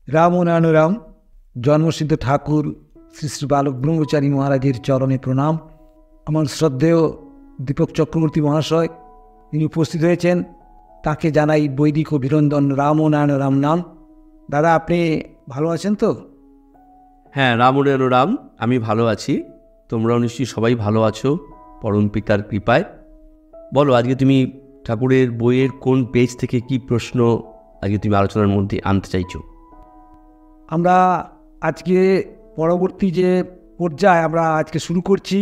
রাম ও নানুরাম জন্মসিদ্ধ ঠাকুর শ্রী শ্রী বালক ব্রহ্মচারী মহারাজের চরণে প্রণাম। আমার শ্রদ্ধেয় দীপক চক্রবর্তী মহাশয় তিনি উপস্থিত হয়েছেন, তাকে জানাই বৈদিক অভিনন্দন। রাম ও নানুরাম নাম। দাদা, আপনি ভালো আছেন তো? হ্যাঁ, রাম ও নানুরাম, আমি ভালো আছি। তোমরাও নিশ্চয়ই সবাই ভালো আছো পরম পিতার কৃপায়। বলো, আজকে তুমি ঠাকুরের বইয়ের কোন পেজ থেকে কি প্রশ্ন আজকে তুমি আলোচনার মধ্যে আনতে চাইছো? আমরা আজকে পরবর্তী যে পর্যায়ে আমরা আজকে শুরু করছি,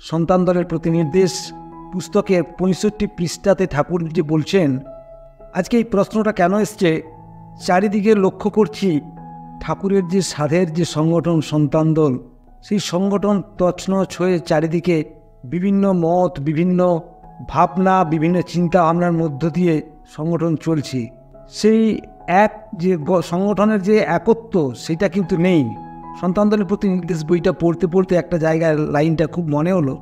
সন্তানদলের প্রতি নির্দেশ পুস্তকের 65 পৃষ্ঠাতে ঠাকুর যে বলছেন, আজকে এই প্রশ্নটা কেন এসছে, চারিদিকে লক্ষ্য করছি ঠাকুরের যে সাধের যে সংগঠন সন্তানদল, সেই সংগঠন তছনছ হয়ে চারিদিকে বিভিন্ন মত, বিভিন্ন ভাবনা, বিভিন্ন চিন্তা ভাবনার মধ্য দিয়ে সংগঠন চলছে। সেই এক যে সংগঠনের যে একত্ব, সেটা কিন্তু নেই। সন্তানদলের প্রতি নির্দেশ বইটা পড়তে পড়তে একটা জায়গায় লাইনটা খুব মনে হলো,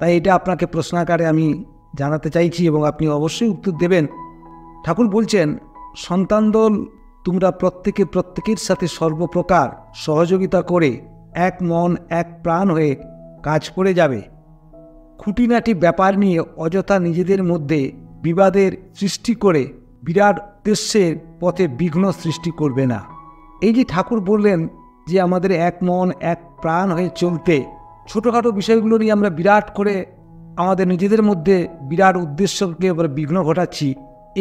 তাই এটা আপনাকে প্রশ্নাকারে আমি জানাতে চাইছি এবং আপনি অবশ্যই উত্তর দেবেন। ঠাকুর বলছেন, সন্তানদল তোমরা প্রত্যেকের সাথে সর্বপ্রকার সহযোগিতা করে এক মন এক প্রাণ হয়ে কাজ করে যাবে। খুঁটিনাটি ব্যাপার নিয়ে অযথা নিজেদের মধ্যে বিবাদের সৃষ্টি করে বিরাট উদ্দেশ্যের পথে বিঘ্ন সৃষ্টি করবে না। এই যে ঠাকুর বললেন যে আমাদের এক মন এক প্রাণ হয়ে চলতে, ছোটোখাটো বিষয়গুলো নিয়ে আমরা বিরাট করে আমাদের নিজেদের মধ্যে বিরাট উদ্দেশ্যকে বিঘ্ন ঘটাচ্ছি,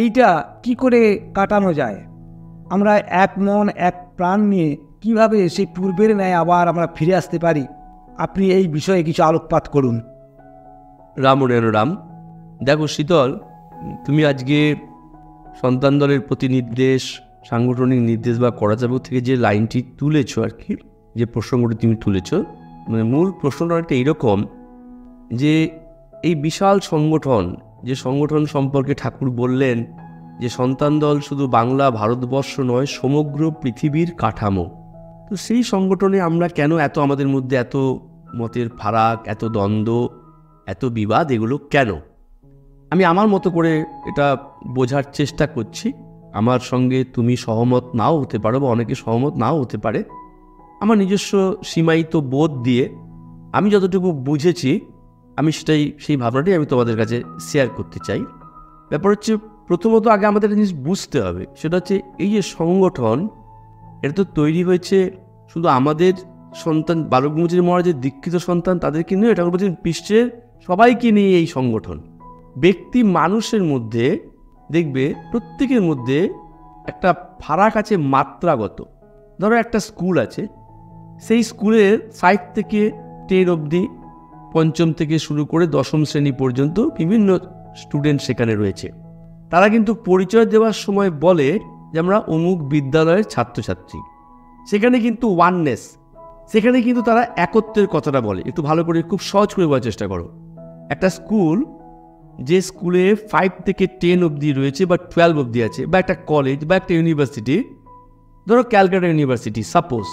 এইটা কি করে কাটানো যায়? আমরা এক মন এক প্রাণ নিয়ে কিভাবে সেই পূর্বের ন্যায় আবার আমরা ফিরে আসতে পারি? আপনি এই বিষয়ে কিছু আলোকপাত করুন। রাম ও নানুরাম, দেখো শীতল, তুমি আজকে সন্তান দলের প্রতি নির্দেশ, সাংগঠনিক নির্দেশ বা করাচাবক থেকে যে লাইনটি তুলেছো আর কি, যে প্রসঙ্গটি তুমি তুলেছো, মানে মূল প্রশ্নটা একটা এইরকম যে এই বিশাল সংগঠন, যে সংগঠন সম্পর্কে ঠাকুর বললেন যে সন্তান দল শুধু বাংলা ভারতবর্ষ নয়, সমগ্র পৃথিবীর কাঠামো। তো সেই সংগঠনে আমরা কেন এত, আমাদের মধ্যে এত মতের ফারাক, এত দ্বন্দ্ব, এত বিবাদ, এগুলো কেন? আমি আমার মতো করে এটা বোঝার চেষ্টা করছি। আমার সঙ্গে তুমি সহমত নাও হতে পারো বা অনেকে সহমত নাও হতে পারে। আমার নিজস্ব সীমায়িত বোধ দিয়ে আমি যতটুকু বুঝেছি, আমি সেই ভাবনাটাই আমি তোমাদের কাছে শেয়ার করতে চাই। ব্যাপার হচ্ছে, প্রথমত আগে আমাদের একটা জিনিস বুঝতে হবে, সেটা হচ্ছে এই যে সংগঠন, এটা তো তৈরি হয়েছে শুধু আমাদের সন্তান বালক ব্রহ্মচারী মহারাজের দীক্ষিত সন্তান তাদেরকে নিয়ে, এটা বলছেন বিশ্বের সবাইকে নিয়ে এই সংগঠন। ব্যক্তি মানুষের মধ্যে দেখবে প্রত্যেকের মধ্যে একটা ফারাক আছে মাত্রাগত। ধরো একটা স্কুল আছে, সেই স্কুলের 5 থেকে 10 অবধি, 5ম থেকে শুরু করে 10ম শ্রেণী পর্যন্ত বিভিন্ন স্টুডেন্ট সেখানে রয়েছে। তারা কিন্তু পরিচয় দেওয়ার সময় বলে যে আমরা অমুক বিদ্যালয়ের ছাত্রছাত্রী। সেখানে কিন্তু ওয়াননেস, সেখানে কিন্তু তারা একত্বের কথাটা বলে। একটু ভালো করে, খুব সহজ করে বলার চেষ্টা করো। একটা স্কুল, যে স্কুলে 5 থেকে 10 অবধি রয়েছে বা 12 অবধি আছে, বা একটা কলেজ বা একটা ইউনিভার্সিটি, ধরো ক্যালকাটা ইউনিভার্সিটি সাপোজ,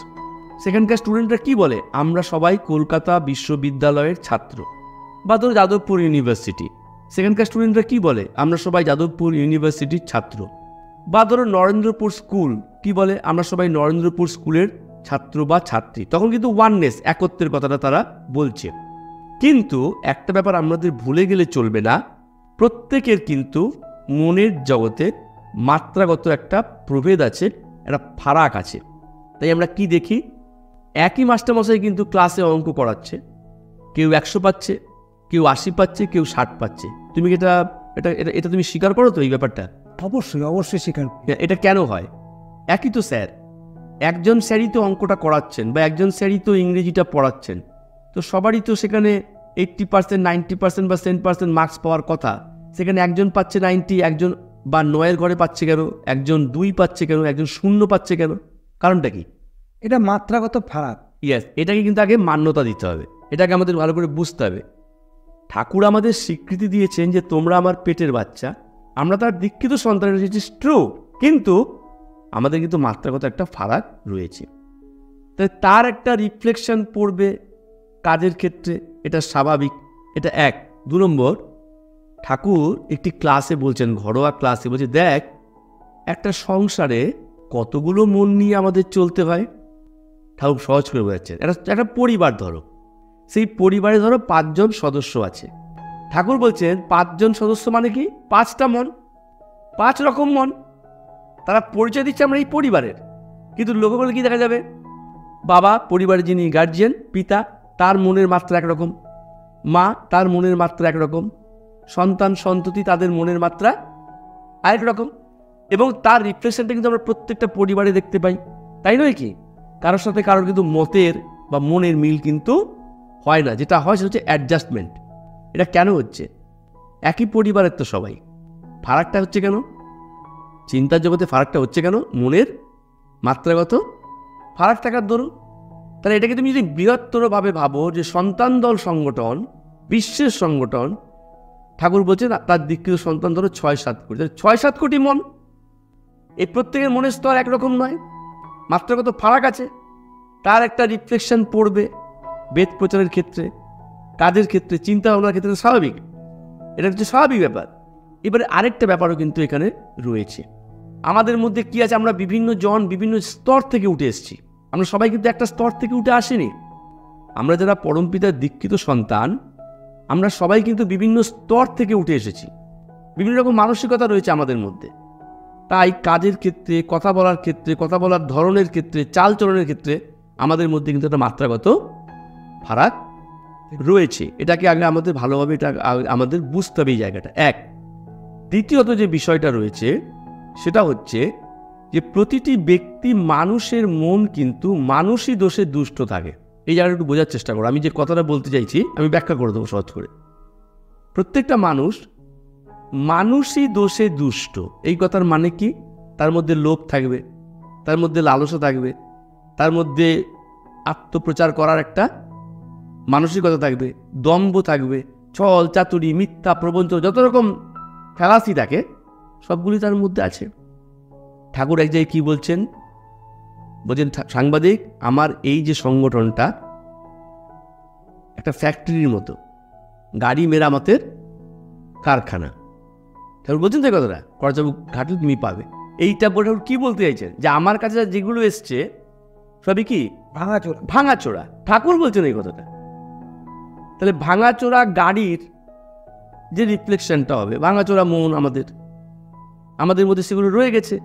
সেখানকার স্টুডেন্টরা কি বলে? আমরা সবাই কলকাতা বিশ্ববিদ্যালয়ের ছাত্র। বা ধরো যাদবপুর ইউনিভার্সিটি, সেখানকার স্টুডেন্টরা কি বলে? আমরা সবাই যাদবপুর ইউনিভার্সিটির ছাত্র। বা ধরো নরেন্দ্রপুর স্কুল, কি বলে? আমরা সবাই নরেন্দ্রপুর স্কুলের ছাত্র বা ছাত্রী। তখন কিন্তু ওয়াননেস, একত্বের কথাটা তারা বলছে। কিন্তু একটা ব্যাপার আমাদের ভুলে গেলে চলবে না, প্রত্যেকের কিন্তু মনের জগতে মাত্রাগত একটা প্রভেদ আছে, একটা ফারাক আছে। তাই আমরা কি দেখি, একই মাস্টারমশাই কিন্তু ক্লাসে অঙ্ক করাচ্ছে, কেউ 100 পাচ্ছে, কেউ 80 পাচ্ছে, কেউ 60 পাচ্ছে। তুমি এটা এটা এটা তুমি স্বীকার করো তো এই ব্যাপারটা? অবশ্যই অবশ্যই স্বীকার। এটা কেন হয়? একই তো স্যার, একজন স্যারই তো অঙ্কটা করাচ্ছেন বা একজন স্যারই তো ইংরেজিটা পড়াচ্ছেন। তো সবারই তো সেখানে 80%, 90% বা 10% মার্কস পাওয়ার কথা। সেখানে একজন পাচ্ছে 90, একজন বা 9-এর ঘরে পাচ্ছে কেন, একজন 2 পাচ্ছে কেন, একজন 0 পাচ্ছে কেন? কারণটা কি? এটা মাত্রাগত ফারাক। ইয়েস, এটাকে কিন্তু আগে মান্যতা দিতে হবে, এটাকে আমাদের ভালো করে বুঝতে হবে। ঠাকুর আমাদের স্বীকৃতি দিয়েছেন যে তোমরা আমার পেটের বাচ্চা, আমরা তার দীক্ষিত সন্তান, ইট ইজ ট্রু। কিন্তু আমাদের কিন্তু মাত্রাগত একটা ফারাক রয়েছে, তাই তার একটা রিফ্লেকশন পড়বে কাজের ক্ষেত্রে, এটা স্বাভাবিক। এটা 1। 2 নম্বর, ঠাকুর একটি ক্লাসে বলছেন, ঘরোয়া ক্লাসে বলছে, দেখ একটা সংসারে কতগুলো মন নিয়ে আমাদের চলতে হয়? ঠাকুর সহজ করে বোঝাচ্ছেন। একটা পরিবার ধরো, সেই পরিবারে ধরো 5 জন সদস্য আছে। ঠাকুর বলছেন 5 জন সদস্য মানে কি? 5টা মন, 5 রকম মন। তারা পরিচয় দিচ্ছে আমরা এই পরিবারের। কিন্তু লক্ষ্য করলে কি দেখা যাবে? বাবা, পরিবারের যিনি গার্জিয়ান, পিতা, তার মনের মাত্রা একরকম, মা তার মনের মাত্রা একরকম, সন্তান সন্ততি তাদের মনের মাত্রা আরেক রকম, এবং তার রিফ্লেকশনটা কিন্তু আমরা প্রত্যেকটা পরিবারে দেখতে পাই, তাই নয় কি? কারোর সাথে কারোর কিন্তু মতের বা মনের মিল কিন্তু হয় না। যেটা হয় সেটা হচ্ছে অ্যাডজাস্টমেন্ট। এটা কেন হচ্ছে? একই পরিবারের তো সবাই, ফারাকটা হচ্ছে কেন? চিন্তার জগতে ফারাকটা হচ্ছে কেন? মনের মাত্রাগত ফারাক থাকার দরুন। তাহলে এটাকে তুমি যদি বৃহত্তরভাবে ভাবো যে সন্তান দল সংগঠন বিশ্বের সংগঠন, ঠাকুর বলছেন তার দীক্ষিত সন্তান ধরো 6-7 কোটি, 6-7 কোটি মন। এই প্রত্যেকের মনের স্তর একরকম নয়, মাত্রাগত ফারাক আছে। তার একটা রিফ্লেকশন পড়বে বেদ প্রচারের ক্ষেত্রে, কাজের ক্ষেত্রে, চিন্তা ভাবনার ক্ষেত্রে। স্বাভাবিক, এটা হচ্ছে স্বাভাবিক ব্যাপার। এবারে আরেকটা ব্যাপারও কিন্তু এখানে রয়েছে। আমাদের মধ্যে কি আছে? আমরা বিভিন্ন জন বিভিন্ন স্তর থেকে উঠে এসেছি। আমরা সবাই কিন্তু একটা স্তর থেকে উঠে আসিনি। আমরা যারা পরমপিতার দীক্ষিত সন্তান, আমরা সবাই কিন্তু বিভিন্ন স্তর থেকে উঠে এসেছি। বিভিন্ন রকম মানসিকতা রয়েছে আমাদের মধ্যে। তাই কাজের ক্ষেত্রে, কথা বলার ক্ষেত্রে, কথা বলার ধরনের ক্ষেত্রে, চালচলনের ক্ষেত্রে আমাদের মধ্যে কিন্তু একটা মাত্রাগত ফারাক রয়েছে। এটাকে আগে আমাদের ভালোভাবে এটা আমাদের বুঝতে হবে এই জায়গাটা। এক, দ্বিতীয়ত যে বিষয়টা রয়েছে সেটা হচ্ছে যে প্রতিটি ব্যক্তি, মানুষের মন কিন্তু মানুষই দোষে দুষ্ট থাকে। এই জায়গাটা একটু বোঝার চেষ্টা করো। আমি যে কথাটা বলতে চাইছি আমি ব্যাখ্যা করে দেবো সহজ করে। প্রত্যেকটা মানুষ মানুষই দোষে দুষ্ট। এই কথার মানে কি? তার মধ্যে লোভ থাকবে, তার মধ্যে লালসা থাকবে, তার মধ্যে আত্মপ্রচার করার একটা মানসিকতা থাকবে, দম্ভ থাকবে, ছল চাতুরি, মিথ্যা প্রবঞ্চনা, যত রকম ফেলাসি থাকে সবগুলি তার মধ্যে আছে। ঠাকুর এক জায়গায় কি বলছেন? বলছেন, সাংবাদিক, আমার এই যে সংগঠনটা একটা ফ্যাক্টরির মতো, গাড়ি মেরামতের কারখানা। ঠাকুর বলছেন যে কথাটা করজাবু ঘাটলে তুমি পাবে। এইটা বলে ঠাকুর কি বলতে চাইছেন? যে আমার কাছে যেগুলো এসছে সবই কি ভাঙাচোরা। ঠাকুর বলছেন এই কথাটা। তাহলে ভাঙাচোরা গাড়ির যে রিফ্লেকশনটা হবে, ভাঙাচোরা মন আমাদের মধ্যে সেগুলো রয়ে গেছে,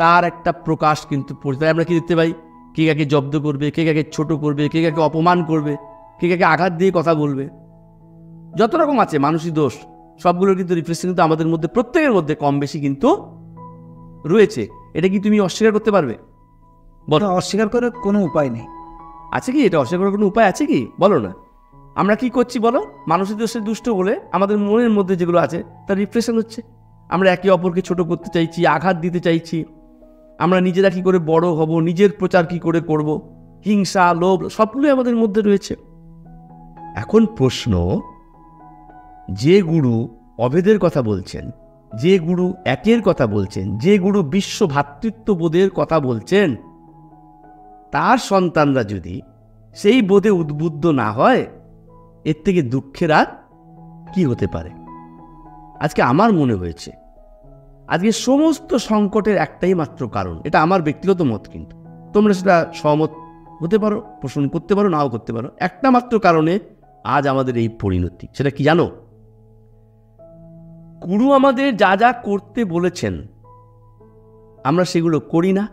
তার একটা প্রকাশ কিন্তু পড়তে। আমরা কি দেখতে পাই? কে কাকে জব্দ করবে, কে কাকে ছোট করবে, কে কাকে অপমান করবে, কে কাকে আঘাত দিয়ে কথা বলবে, যত রকম আছে মানসিক দোষ, সবগুলোর কিন্তু রিফ্লেকশন কিন্তু আমাদের মধ্যে প্রত্যেকের মধ্যে কম বেশি কিন্তু রয়েছে। এটা কি তুমি অস্বীকার করতে পারবে? বলো। অস্বীকার করার কোনো উপায় নেই। আছে কি? এটা অস্বীকার করার কোনো উপায় আছে কি? বলো না। আমরা কি করছি বলো? মানসিক দোষে দুষ্ট বলে আমাদের মনের মধ্যে যেগুলো আছে তার রিফ্লেকশন হচ্ছে। আমরা একে অপরকে ছোট করতে চাইছি, আঘাত দিতে চাইছি। আমরা নিজেরা কি করে বড় হব, নিজের প্রচার কি করে করব, হিংসা, লোভ, সবগুলোই আমাদের মধ্যে রয়েছে। এখন প্রশ্ন, যে গুরু অভেদের কথা বলছেন, যে গুরু একের কথা বলছেন, যে গুরু বিশ্ব ভ্রাতৃত্ববোধের কথা বলছেন, তার সন্তানরা যদি সেই বোধে উদ্বুদ্ধ না হয়, এর থেকে দুঃখের আর কি হতে পারে? আজকে আমার মনে হয়েছে আজকে সমস্ত সংকটের একটাই মাত্র কারণ, এটা আমার ব্যক্তিগত মত, কিন্তু তোমরা সেটা সহমত হতে পারো, পোষণ করতে পারো, নাও করতে পারো। একটা মাত্র কারণে আজ আমাদের এই পরিণতি। সেটা কি জানো? গুরু আমাদের যা যা করতে বলেছেন আমরা সেগুলো করি না,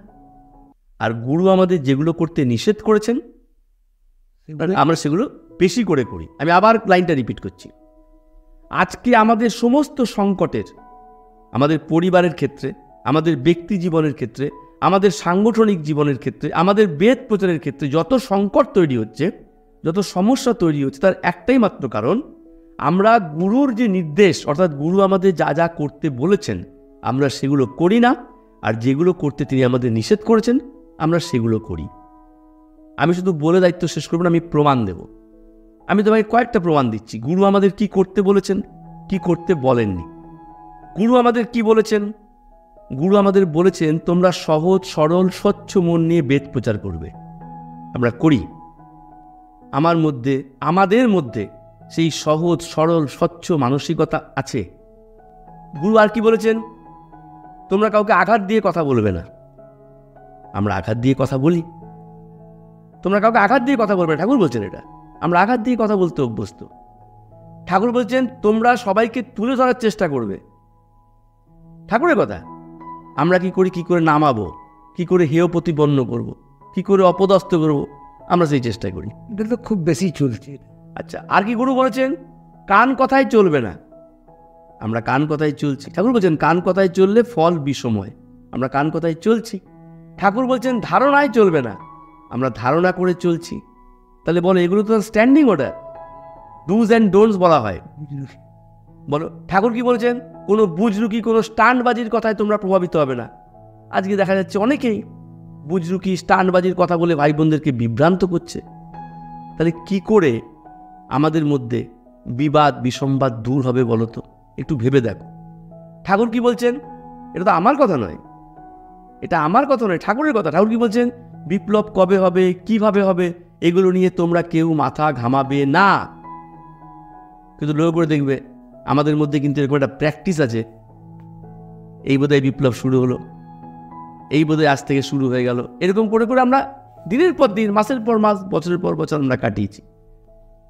আর গুরু আমাদের যেগুলো করতে নিষেধ করেছেন আমরা সেগুলো বেশি করে করি। আমি আবার লাইনটা রিপিট করছি। আজকে আমাদের সমস্ত সংকটের, আমাদের পরিবারের ক্ষেত্রে, আমাদের ব্যক্তি জীবনের ক্ষেত্রে, আমাদের সাংগঠনিক জীবনের ক্ষেত্রে, আমাদের বেদ প্রচারের ক্ষেত্রে যত সংকট তৈরি হচ্ছে, যত সমস্যা তৈরি হচ্ছে, তার একটাই মাত্র কারণ, আমরা গুরুর যে নির্দেশ, অর্থাৎ গুরু আমাদের যা যা করতে বলেছেন আমরা সেগুলো করি না, আর যেগুলো করতে তিনি আমাদের নিষেধ করেছেন আমরা সেগুলো করি। আমি শুধু বলে দায়িত্ব শেষ করব না, আমি প্রমাণ দেব। আমি তোমাকে কয়েকটা প্রমাণ দিচ্ছি। গুরু আমাদের কি করতে বলেছেন, কি করতে বলেননি। গুরু আমাদের কি বলেছেন? গুরু আমাদের বলেছেন তোমরা সহজ সরল স্বচ্ছ মন নিয়ে বেদ প্রচার করবে। আমরা করি। আমাদের মধ্যে সেই সহজ সরল স্বচ্ছ মানসিকতা আছে। গুরু আর কি বলেছেন? তোমরা কাউকে আঘাত দিয়ে কথা বলবে না। আমরা আঘাত দিয়ে কথা বলি। তোমরা কাউকে আঘাত দিয়ে কথা বলবে না, ঠাকুর বলছেন এটা। আমরা আঘাত দিয়ে কথা বলতে অভ্যস্ত। ঠাকুর বলছেন তোমরা সবাইকে তুলে ধরার চেষ্টা করবে, ঠাকুরের কথা। আমরা কি করি, কি করে নামাবো, কি করে হেয় প্রতিপন্ন করব, কি করে অপদস্থ করব, আমরা সেই চেষ্টা করি। এটা তো খুব বেশি চলছে। আচ্ছা, আর কি গুরু বলেছেন? কান কথায় চলবে না। আমরা কান কথায় চলছি। ঠাকুর বলছেন কান কথায় চললে ফল বিষময়। আমরা কান কথায় চলছি। ঠাকুর বলছেন ধারণায় চলবে না। আমরা ধারণা করে চলছি। তাহলে বলো, এগুলো তো standing order, dos and don'ts বলা হয়। বলো, ঠাকুর কি বলছেন? কোনো বুজরুকি, কোনো স্টান্টবাজির কথায় তোমরা প্রভাবিত হবে না। আজকে দেখা যাচ্ছে অনেকেই বুজরুকি, স্টান্টবাজির কথা বলে ভাই বোনদেরকে বিভ্রান্ত করছে। তাহলে কি করে আমাদের মধ্যে বিবাদ বিসম্বাদ দূর হবে বলো তো? একটু ভেবে দেখো। ঠাকুর কি বলছেন? এটা তো আমার কথা নয়, এটা আমার কথা নয়, ঠাকুরের কথা। ঠাকুর কি বলছেন? বিপ্লব কবে হবে, কিভাবে হবে, এগুলো নিয়ে তোমরা কেউ মাথা ঘামাবে না। কিন্তু লক্ষ্য করে দেখবে আমাদের মধ্যে কিন্তু এরকম একটা প্র্যাকটিস আছে। এই বোধহয় বিপ্লব শুরু হলো, এই বোধহয় আজ থেকে শুরু হয়ে গেল, এরকম করে করে আমরা দিনের পর দিন, মাসের পর মাস, বছরের পর বছর আমরা কাটিয়েছি।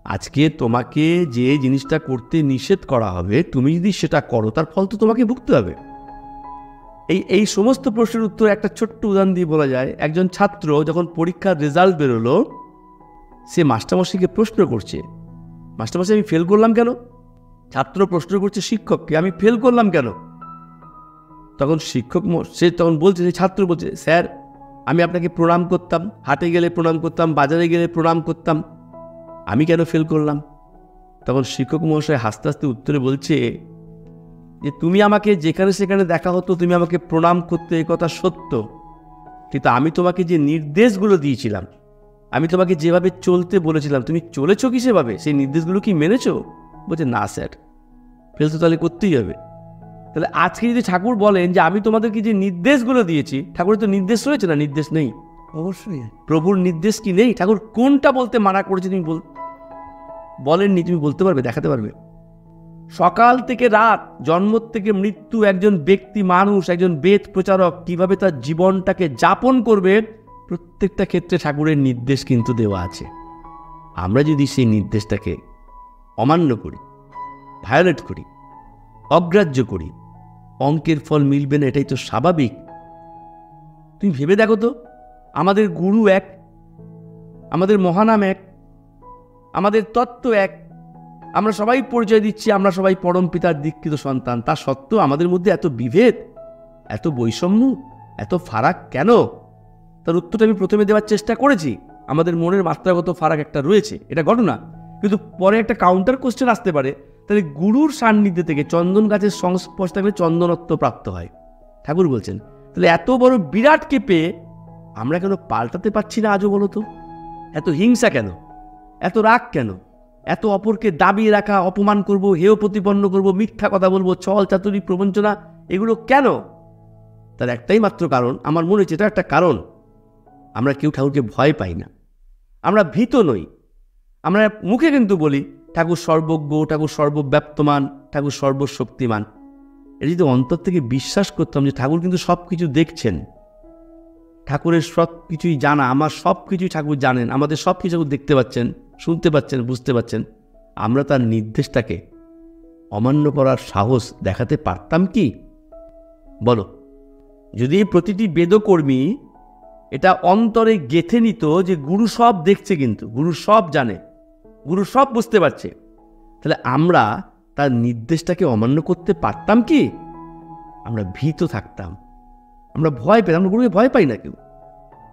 আজকে তোমাকে যে জিনিসটা করতে নিষেধ করা হবে, তুমি যদি সেটা করো, তার ফল তো তোমাকে ভুগতে হবে। এই সমস্ত প্রশ্নের উত্তর একটা ছোট্ট উদাহরণ দিয়ে বলা যায়। একজন ছাত্র যখন পরীক্ষার রেজাল্ট বেরোলো, সে মাস্টারমশাইকে প্রশ্ন করছে, মাস্টারমশাই আমি ফেল করলাম কেন? ছাত্র প্রশ্ন করছে শিক্ষককে, আমি ফেল করলাম কেন? তখন শিক্ষক সে তখন বলছে, সেই ছাত্র বলছে, স্যার আমি আপনাকে প্রণাম করতাম, হাটে গেলে প্রণাম করতাম, বাজারে গেলে প্রণাম করতাম, আমি কেন ফেল করলাম? তখন শিক্ষক মহাশয় হাসতে হাসতে উত্তরে বলছে যে তুমি আমাকে যেখানে সেখানে দেখা হতো তুমি আমাকে প্রণাম করতে, এ কথা সত্য, কিন্তু আমি তোমাকে যে নির্দেশগুলো দিয়েছিলাম, আমি তোমাকে যেভাবে চলতে বলেছিলাম, তুমি চলেছো কি সেভাবে? সেই নির্দেশগুলো কি মেনেছো? বলছে না স্যার, ফেল তো তাহলে করতেই হবে। তাহলে আজকে যদি ঠাকুর বলেন যে আমি তোমাদেরকে যে নির্দেশগুলো দিয়েছি, ঠাকুরের তো নির্দেশ রয়েছে না? নির্দেশ নেই? অবশ্যই প্রভুর নির্দেশ কি নেই? ঠাকুর কোনটা বলতে মানা করেছে তুমি বলেননি? তুমি বলতে পারবে, দেখাতে পারবে? সকাল থেকে রাত, জন্ম থেকে মৃত্যু, একজন ব্যক্তি মানুষ, একজন বেদ প্রচারক কিভাবে তার জীবনটাকে যাপন করবে, প্রত্যেকটা ক্ষেত্রে ঠাকুরের নির্দেশ কিন্তু দেওয়া আছে। আমরা যদি সেই নির্দেশটাকে অমান্য করি, ভায়োলেট করি, অগ্রাহ্য করি, অঙ্কের ফল মিলবে না, এটাই তো স্বাভাবিক। তুমি ভেবে দেখো তো, আমাদের গুরু এক, আমাদের মহানাম এক, আমাদের তত্ত্ব এক, আমরা সবাই পরিচয় দিচ্ছি আমরা সবাই পরম পিতার দীক্ষিত সন্তান, তা সত্ত্বেও আমাদের মধ্যে এত বিভেদ, এত বৈষম্য, এত ফারাক কেন? তার উত্তরটা আমি প্রথমে দেওয়ার চেষ্টা করেছি। আমাদের মনের মাত্রাগত ফারাক একটা রয়েছে, এটা ঘটনা। কিন্তু পরে একটা কাউন্টার কোশ্চেন আসতে পারে, তাহলে গুরুর সান্নিধ্য থেকে চন্দন গাছের সংস্পর্শ থাকলে চন্দনত্ব প্রাপ্ত হয়, ঠাকুর বলছেন। তাহলে এত বড় বিরাটকে পেয়ে আমরা কেন পাল্টাতে পারছি না আজও বলো তো? এত হিংসা কেন, এত রাগ কেন, এত অপরকে দাবিয়ে রাখা, অপমান করব, হেয় প্রতিপন্ন করব, মিথ্যা কথা বলবো, ছল চাতুরি প্রবঞ্চনা, এগুলো কেন? তার একটাই মাত্র কারণ, আমার মনে হচ্ছে এটা একটা কারণ, আমরা কেউ ঠাকুরকে ভয় পাই না, আমরা ভীত নই। আমরা মুখে কিন্তু বলি ঠাকুর সর্বজ্ঞ, ঠাকুর সর্বব্যাপ্তমান, ঠাকুর সর্বশক্তিমান। এটা যদি অন্তর থেকে বিশ্বাস করতাম যে ঠাকুর কিন্তু সব কিছু দেখছেন, ঠাকুরের সব কিছুই জানা, আমার সব কিছুই ঠাকুর জানেন, আমাদের সব কিছু ঠাকুর দেখতে পাচ্ছেন, শুনতে পাচ্ছেন, বুঝতে পাচ্ছেন, আমরা তার নির্দেশটাকে অমান্য করার সাহস দেখাতে পারতাম কি? বলো, যদি প্রতিটি বেদকর্মী এটা অন্তরে গেঁথে নিত যে গুরু সব দেখছে, কিন্তু গুরু সব জানে, গুরু সব বুঝতে পারছে, তাহলে আমরা তার নির্দেশটাকে অমান্য করতে পারতাম কি? আমরা ভীত থাকতাম, আমরা ভয় পেতাম, আমরা গুরুকে ভয় পাই না কেউ।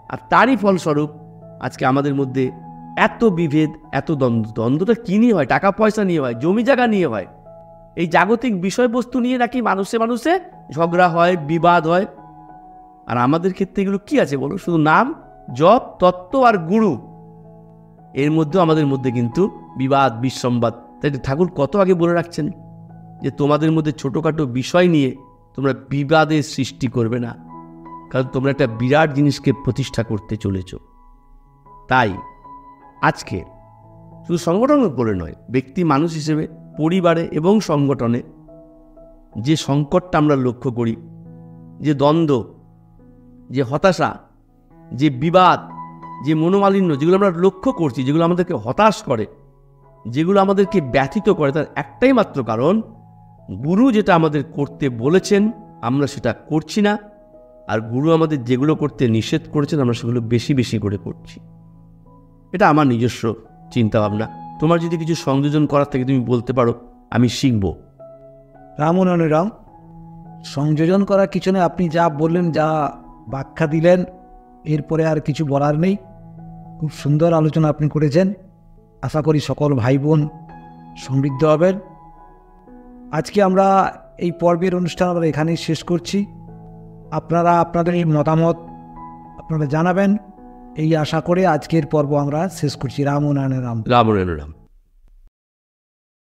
আর তারই ফলস্বরূপ আজকে আমাদের মধ্যে এত বিভেদ, এত দ্বন্দ্ব। দ্বন্দ্বটা কী নিয়ে হয়? টাকা পয়সা নিয়ে হয়, জমি জায়গা নিয়ে হয়, এই জাগতিক বিষয়বস্তু নিয়ে নাকি মানুষে মানুষে ঝগড়া হয়, বিবাদ হয়। আর আমাদের ক্ষেত্রে এগুলো কি আছে বলো? শুধু নাম, জপ, তত্ত্ব আর গুরু, এর মধ্যেও আমাদের মধ্যে কিন্তু বিবাদ বিসম্বাদ। তাই ঠাকুর কত আগে বলে রাখছেন যে তোমাদের মধ্যে ছোটোখাটো বিষয় নিয়ে তোমরা বিবাদের সৃষ্টি করবে না, কারণ তোমরা একটা বিরাট জিনিসকে প্রতিষ্ঠা করতে চলেছ। তাই আজকে শুধু সংগঠন বলে নয়, ব্যক্তি মানুষ হিসেবে পরিবারে এবং সংগঠনে যে সংকটটা আমরা লক্ষ্য করি, যে দ্বন্দ্ব, যে হতাশা, যে বিবাদ, যে মনোমালিন্য, যেগুলো আমরা লক্ষ্য করছি, যেগুলো আমাদেরকে হতাশ করে, যেগুলো আমাদেরকে ব্যথিত করে, তার একটাই মাত্র কারণ, গুরু যেটা আমাদের করতে বলেছেন আমরা সেটা করছি না, আর গুরু আমাদের যেগুলো করতে নিষেধ করেছেন আমরা সেগুলো বেশি বেশি করে করছি। এটা আমার নিজস্ব চিন্তাভাবনা। তোমার যদি কিছু সংযোজন করার থেকে তুমি বলতে পারো, আমি শিখব। রাম, সংযোজন করার কিছু নেই, আপনি যা বললেন, যা ব্যাখ্যা দিলেন, এরপরে আর কিছু বলার নেই। খুব সুন্দর আলোচনা আপনি করেছেন। আশা করি সকল ভাই বোন সমৃদ্ধ হবেন। আজকে আমরা এই পর্বের অনুষ্ঠান আমরা এখানেই শেষ করছি। আপনারা আপনাদের এই মতামত আপনারা জানাবেন, এই আশা করে আজকের পর্ব আমরা শেষ করছি। রাম ও নারায়ণ রাম। রাম।